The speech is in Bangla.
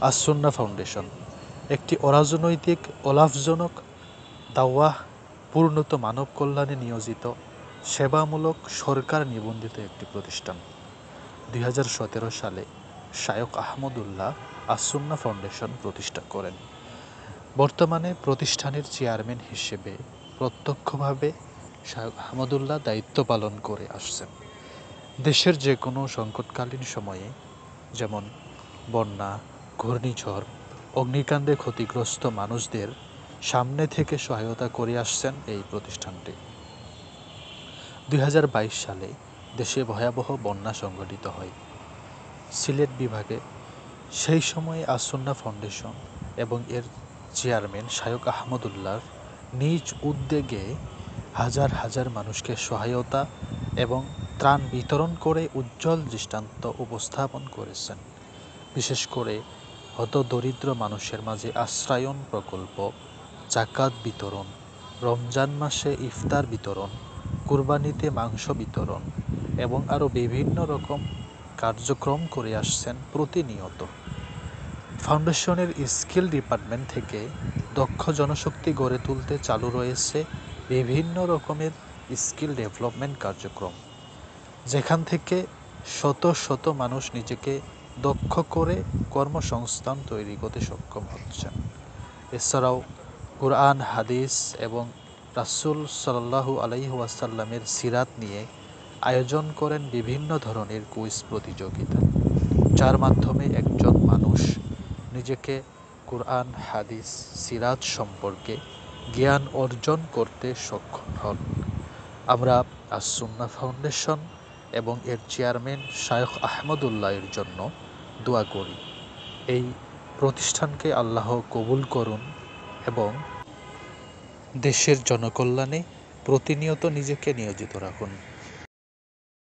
আস-সুন্নাহ ফাউন্ডেশন একটি অরাজনৈতিক ও লাভজনক দাওয়াহ পূর্ণত মানব কল্যাণে নিয়োজিত সেবামূলক সরকার নিবন্ধিত একটি প্রতিষ্ঠান। 2017 সালে শায়খ আহমদুল্লাহ আস-সুন্নাহ ফাউন্ডেশন প্রতিষ্ঠা করেন। বর্তমানে প্রতিষ্ঠানের চেয়ারম্যান হিসেবে প্রত্যক্ষভাবে শায়খ আহমদুল্লাহ দায়িত্ব পালন করে আসছেন। দেশের যে কোনো সংকটকালীন সময়ে, যেমন বন্যা, ঘূর্ণিঝড়, অগ্নিকাণ্ডে ক্ষতিগ্রস্ত মানুষদের সামনে থেকে সহায়তা করে আসছেন এই প্রতিষ্ঠানটি। 2022 সালে দেশে ভয়াবহ বন্যা সংঘটিত হয় সিলেট বিভাগে। সেই সময়ে আস-সুন্নাহ ফাউন্ডেশন এবং এর চেয়ারম্যান শায়খ আহমদুল্লাহর নিজ উদ্যোগে হাজার হাজার মানুষকে সহায়তা এবং ত্রাণ বিতরণ করে উজ্জ্বল দৃষ্টান্ত উপস্থাপন করেছেন। বিশেষ করে হতদরিদ্র মানুষের মাঝে আশ্রয়ন প্রকল্প, জাকাত বিতরণ, রমজান মাসে ইফতার বিতরণ, কুরবানিতে মাংস বিতরণ এবং আরও বিভিন্ন রকম কার্যক্রম করে আসছেন প্রতিনিয়ত। ফাউন্ডেশনের স্কিল ডিপার্টমেন্ট থেকে দক্ষ জনশক্তি গড়ে তুলতে চালু রয়েছে বিভিন্ন রকমের স্কিল ডেভেলপমেন্ট কার্যক্রম, যেখান থেকে শত শত মানুষ নিজেকে দক্ষ করে কর্মসংস্থান তৈরি করতে সক্ষম হচ্ছেন। এছাড়াও কুরআন, হাদিস এবং রাসূল সাল্লাল্লাহু আলাইহি ওয়াসাল্লামের সিরাত নিয়ে আয়োজন করেন বিভিন্ন ধরনের কুইজ প্রতিযোগিতা, যার মাধ্যমে একজন মানুষ নিজেকে কুরআন, হাদিস, সিরাত সম্পর্কে জ্ঞান অর্জন করতে সক্ষম হন। আমরা আস-সুন্নাহ ফাউন্ডেশন এবং এর চেয়ারম্যান শায়খ আহমদুল্লাহর জন্য দোয়া করি। এই প্রতিষ্ঠানকে আল্লাহ কবুল করুন এবং দেশের জনকল্যাণে প্রতিনিয়ত নিজেকে নিয়োজিত রাখুন।